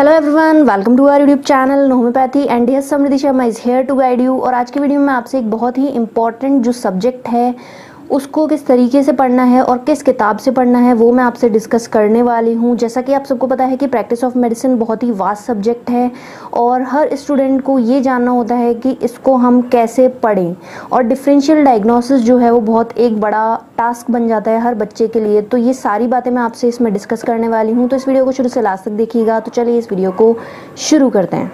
Hello everyone, welcome to our YouTube channel homeopathy and yes Samriddhi Sharma is here to guide you. और आज की video में आपसे एक बहुत ही इंपॉर्टेंट जो सब्जेक्ट है उसको किस तरीके से पढ़ना है और किस किताब से पढ़ना है वो मैं आपसे डिस्कस करने वाली हूँ। जैसा कि आप सबको पता है कि प्रैक्टिस ऑफ मेडिसिन बहुत ही वास्ट सब्जेक्ट है और हर स्टूडेंट को ये जानना होता है कि इसको हम कैसे पढ़ें। और डिफरेंशियल डायग्नोसिस जो है वो बहुत एक बड़ा टास्क बन जाता है हर बच्चे के लिए। तो ये सारी बातें मैं आपसे इसमें डिस्कस करने वाली हूँ, तो इस वीडियो को शुरू से लास्ट तक देखिएगा। तो चलिए इस वीडियो को शुरू करते हैं।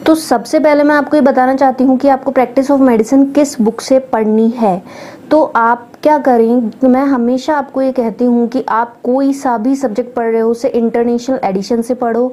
तो सबसे पहले मैं आपको ये बताना चाहती हूँ कि आपको प्रैक्टिस ऑफ मेडिसिन किस बुक से पढ़नी है। तो आप क्या करें, मैं हमेशा आपको ये कहती हूँ कि आप कोई सा भी सब्जेक्ट पढ़ रहे हो उसे इंटरनेशनल एडिशन से पढ़ो,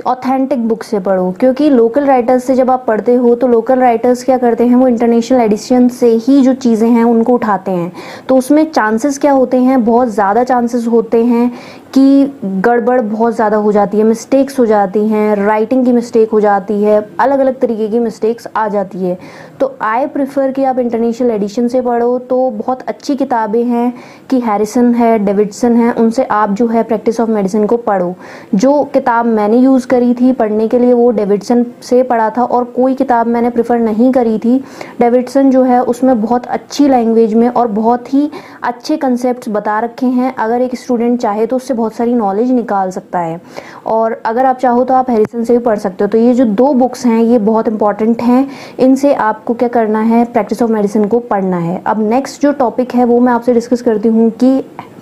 ऑथेंटिक बुक से पढ़ो। क्योंकि लोकल राइटर्स से जब आप पढ़ते हो तो लोकल राइटर्स क्या करते हैं, वो इंटरनेशनल एडिशन से ही जो चीज़ें हैं उनको उठाते हैं। तो उसमें चांसेस क्या होते हैं, बहुत ज़्यादा चांसेस होते हैं कि गड़बड़ बहुत ज़्यादा हो जाती है, मिस्टेक्स हो जाती हैं, राइटिंग की मिस्टेक हो जाती है, अलग अलग तरीके की मिस्टेक्स आ जाती है। तो आई प्रिफर कि आप इंटरनेशनल एडिशन से पढ़ो। तो बहुत अच्छी किताबें हैं कि हैरिसन है, डेविडसन है, उनसे आप जो है प्रैक्टिस ऑफ मेडिसिन को पढ़ो। जो किताब मैंने यूज़ करी थी पढ़ने के लिए वो डेविडसन से पढ़ा था, और कोई किताब मैंने प्रिफर नहीं करी थी। डेविडसन जो है उसमें बहुत अच्छी लैंग्वेज में और बहुत ही अच्छे कंसेप्ट्स बता रखे हैं। अगर एक स्टूडेंट चाहे तो उससे बहुत सारी नॉलेज निकाल सकता है, और अगर आप चाहो तो आप हैरिसन से भी पढ़ सकते हो। तो ये जो दो बुक्स हैं ये बहुत इंपॉर्टेंट हैं, इनसे आपको क्या करना है, प्रैक्टिस ऑफ मेडिसिन को पढ़ना है। अब नेक्स्ट जो टॉपिक है वो मैं आपसे डिस्कस करती हूँ कि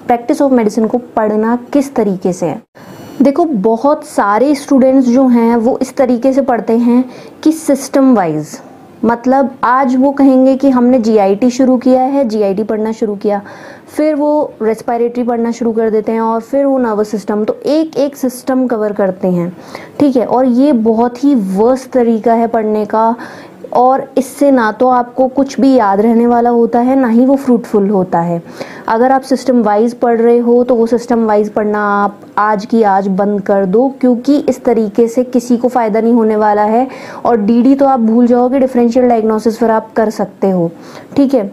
प्रैक्टिस ऑफ मेडिसिन को पढ़ना किस तरीके से है। देखो, बहुत सारे स्टूडेंट्स जो हैं वो इस तरीके से पढ़ते हैं कि सिस्टम वाइज, मतलब आज वो कहेंगे कि हमने जीआईटी शुरू किया है, जीआईटी पढ़ना शुरू किया, फिर वो रेस्पिरेटरी पढ़ना शुरू कर देते हैं और फिर वो नर्वस सिस्टम, तो एक एक सिस्टम कवर करते हैं। ठीक है, और ये बहुत ही वर्स्ट तरीका है पढ़ने का, और इससे ना तो आपको कुछ भी याद रहने वाला होता है ना ही वो फ्रूटफुल होता है। अगर आप सिस्टम वाइज पढ़ रहे हो तो वो सिस्टम वाइज पढ़ना आप आज की आज बंद कर दो, क्योंकि इस तरीके से किसी को फ़ायदा नहीं होने वाला है। और डीडी तो आप भूल जाओगे, डिफरेंशियल डायग्नोसिस फिर आप कर सकते हो। ठीक है,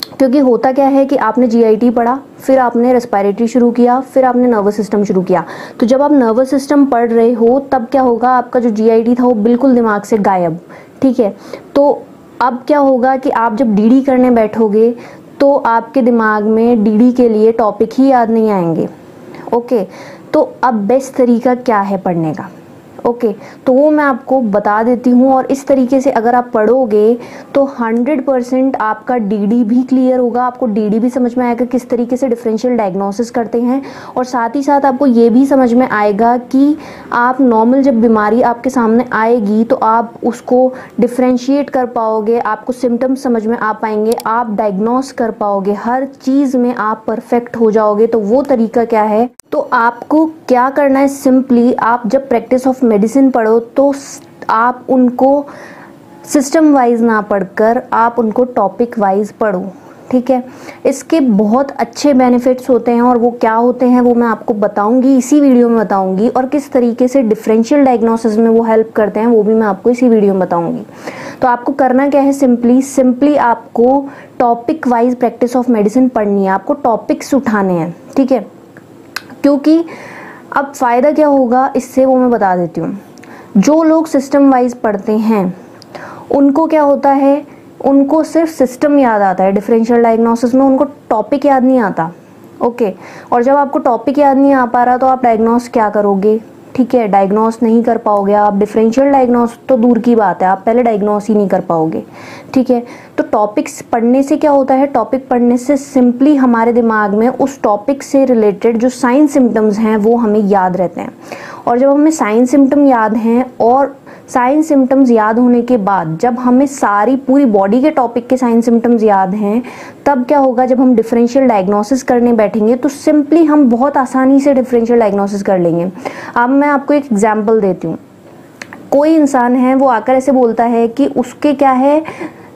क्योंकि होता क्या है कि आपने जीआईटी पढ़ा, फिर आपने रेस्पिरेटरी शुरू किया, फिर आपने नर्वस सिस्टम शुरू किया। तो जब आप नर्वस सिस्टम पढ़ रहे हो तब क्या होगा, आपका जो जीआईटी था वो बिल्कुल दिमाग से गायब। ठीक है, तो अब क्या होगा कि आप जब डीडी करने बैठोगे तो आपके दिमाग में डीडी के लिए टॉपिक ही याद नहीं आएंगे। ओके, तो अब बेस्ट तरीका क्या है पढ़ने का, ओके, तो वो मैं आपको बता देती हूँ। और इस तरीके से अगर आप पढ़ोगे तो 100% आपका डीडी भी क्लियर होगा, आपको डीडी भी समझ में आएगा किस तरीके से डिफरेंशियल डायग्नोसिस करते हैं, और साथ ही साथ आपको ये भी समझ में आएगा कि आप नॉर्मल जब बीमारी आपके सामने आएगी तो आप उसको डिफ्रेंशिएट कर पाओगे, आपको सिम्टम्स समझ में आ पाएंगे, आप डायग्नोस कर पाओगे, हर चीज़ में आप परफेक्ट हो जाओगे। तो वो तरीका क्या है, तो आपको क्या करना है, सिंपली आप जब प्रैक्टिस ऑफ मेडिसिन पढ़ो तो आप उनको सिस्टम वाइज ना पढ़कर आप उनको टॉपिक वाइज पढ़ो। ठीक है, इसके बहुत अच्छे बेनिफिट्स होते हैं, और वो क्या होते हैं वो मैं आपको बताऊंगी, इसी वीडियो में बताऊंगी। और किस तरीके से डिफरेंशियल डायग्नोसिस में वो हेल्प करते हैं वो भी मैं आपको इसी वीडियो में बताऊंगी। तो आपको करना क्या है, सिंपली आपको topic wise practice of medicine पढ़नी है, आपको टॉपिक्स उठाने हैं। ठीक है, क्योंकि अब फ़ायदा क्या होगा इससे वो मैं बता देती हूँ। जो लोग सिस्टम वाइज पढ़ते हैं उनको क्या होता है, उनको सिर्फ सिस्टम याद आता है, डिफरेंशियल डायग्नोसिस में उनको टॉपिक याद नहीं आता। ओके, और जब आपको टॉपिक याद नहीं आ पा रहा तो आप डायग्नोस क्या करोगे। ठीक है, डायग्नोस नहीं कर पाओगे आप, डिफरेंशियल डायग्नोस तो दूर की बात है, आप पहले डायग्नोस ही नहीं कर पाओगे। ठीक है, तो टॉपिक्स पढ़ने से क्या होता है, टॉपिक पढ़ने से सिंपली हमारे दिमाग में उस टॉपिक से रिलेटेड जो साइन सिम्टम्स हैं वो हमें याद रहते हैं। और जब हमें साइन सिम्टम याद हैं और साइन सिम्टम्स याद होने के बाद जब हमें सारी पूरी बॉडी के टॉपिक के साइन सिम्टम्स याद हैं, तब क्या होगा, जब हम डिफरेंशियल डायग्नोसिस करने बैठेंगे तो सिंपली हम बहुत आसानी से डिफरेंशियल डायग्नोसिस कर लेंगे। अब मैं आपको एक एग्जांपल देती हूँ। कोई इंसान है वो आकर ऐसे बोलता है कि उसके क्या है,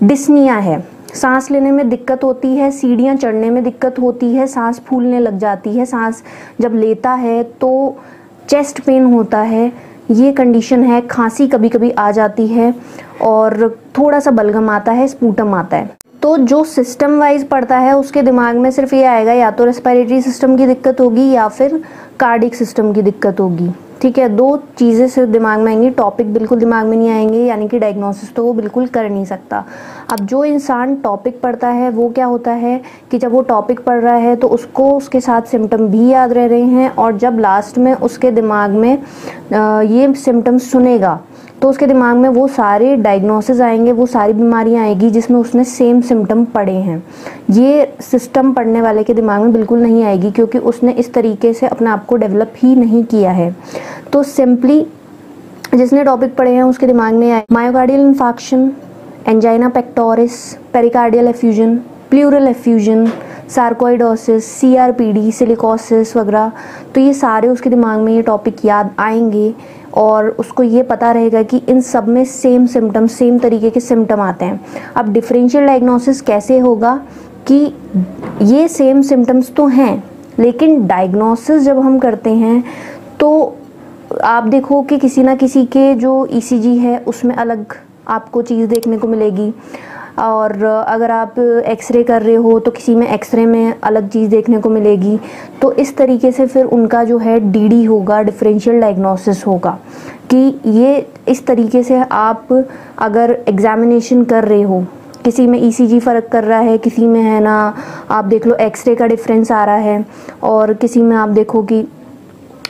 डिस्निया है, सांस लेने में दिक्कत होती है, सीढ़ियाँ चढ़ने में दिक्कत होती है, सांस फूलने लग जाती है, सांस जब लेता है तो चेस्ट पेन होता है, ये कंडीशन है, खांसी कभी कभी आ जाती है और थोड़ा सा बलगम आता है, स्पूटम आता है। तो जो सिस्टम वाइज पढ़ता है उसके दिमाग में सिर्फ ये आएगा, या तो रेस्पिरेटरी सिस्टम की दिक्कत होगी या फिर कार्डिक सिस्टम की दिक्कत होगी। ठीक है, दो चीज़ें सिर्फ दिमाग में आएंगी, टॉपिक बिल्कुल दिमाग में नहीं आएंगे, यानी कि डायग्नोसिस तो वो बिल्कुल कर नहीं सकता। अब जो इंसान टॉपिक पढ़ता है वो क्या होता है कि जब वो टॉपिक पढ़ रहा है तो उसको उसके साथ सिम्टम भी याद रह रहे हैं, और जब लास्ट में उसके दिमाग में ये सिम्टम्स सुनेगा तो उसके दिमाग में वो सारे डायग्नोसिस आएंगे, वो सारी बीमारियां आएगी जिसमें उसने सेम सिम्टम पढ़े हैं। ये सिस्टम पढ़ने वाले के दिमाग में बिल्कुल नहीं आएगी, क्योंकि उसने इस तरीके से अपने आप को डेवलप ही नहीं किया है। तो सिंपली जिसने टॉपिक पढ़े हैं उसके दिमाग में आए myocardial infarction, angina pectoris, pericardial effusion, pleural effusion, sarcoidosis, CRPD, silicosis वगैरह। तो ये सारे उसके दिमाग में ये टॉपिक याद आएंगे और उसको ये पता रहेगा कि इन सब में सेम सिम्टम, सेम तरीके के सिम्टम आते हैं। अब डिफरेंशियल डायग्नोसिस कैसे होगा कि ये सेम सिम्टम्स तो हैं, लेकिन डायग्नोसिस जब हम करते हैं तो आप देखो कि किसी ना किसी के जो ECG है उसमें अलग आपको चीज़ देखने को मिलेगी, और अगर आप एक्सरे कर रहे हो तो किसी में एक्सरे में अलग चीज़ देखने को मिलेगी। तो इस तरीके से फिर उनका जो है DD होगा, डिफरेंशियल डायग्नोसिस होगा, कि ये इस तरीके से आप अगर एग्जामिनेशन कर रहे हो, किसी में ECG फ़र्क कर रहा है, किसी में है ना आप देख लो एक्सरे का डिफरेंस आ रहा है, और किसी में आप देखो कि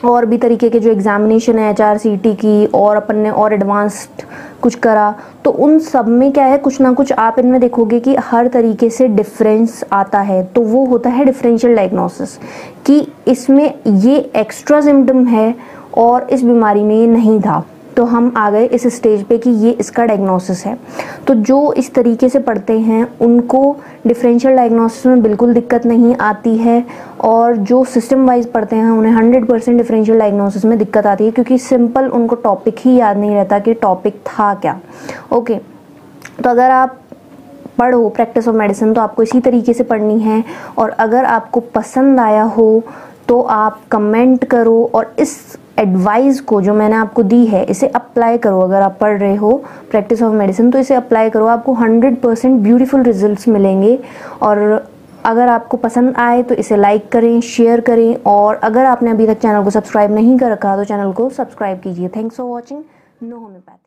और भी तरीके के जो एग्जामिनेशन है HRCT की, और अपन ने और एडवांस्ड कुछ करा, तो उन सब में क्या है, कुछ ना कुछ आप इनमें देखोगे कि हर तरीके से डिफरेंस आता है। तो वो होता है डिफरेंशियल डायग्नोसिस, कि इसमें ये एक्स्ट्रा सिम्टम है और इस बीमारी में ये नहीं था। तो हम आ गए इस स्टेज पे कि ये इसका डायग्नोसिस है। तो जो इस तरीके से पढ़ते हैं उनको डिफरेंशियल डायग्नोसिस में बिल्कुल दिक्कत नहीं आती है, और जो सिस्टम वाइज पढ़ते हैं उन्हें 100% डिफरेंशियल डायग्नोसिस में दिक्कत आती है, क्योंकि सिंपल उनको टॉपिक ही याद नहीं रहता कि टॉपिक था क्या। ओके, तो अगर आप पढ़ो प्रैक्टिस ऑफ मेडिसिन तो आपको इसी तरीके से पढ़नी है, और अगर आपको पसंद आया हो तो आप कमेंट करो, और इस एडवाइस को जो मैंने आपको दी है इसे अप्लाई करो। अगर आप पढ़ रहे हो प्रैक्टिस ऑफ मेडिसिन तो इसे अप्लाई करो, आपको 100% ब्यूटीफुल रिजल्ट्स मिलेंगे। और अगर आपको पसंद आए तो इसे लाइक करें, शेयर करें, और अगर आपने अभी तक चैनल को सब्सक्राइब नहीं कर रखा तो चैनल को सब्सक्राइब कीजिए। Thanks for watching know homeopath.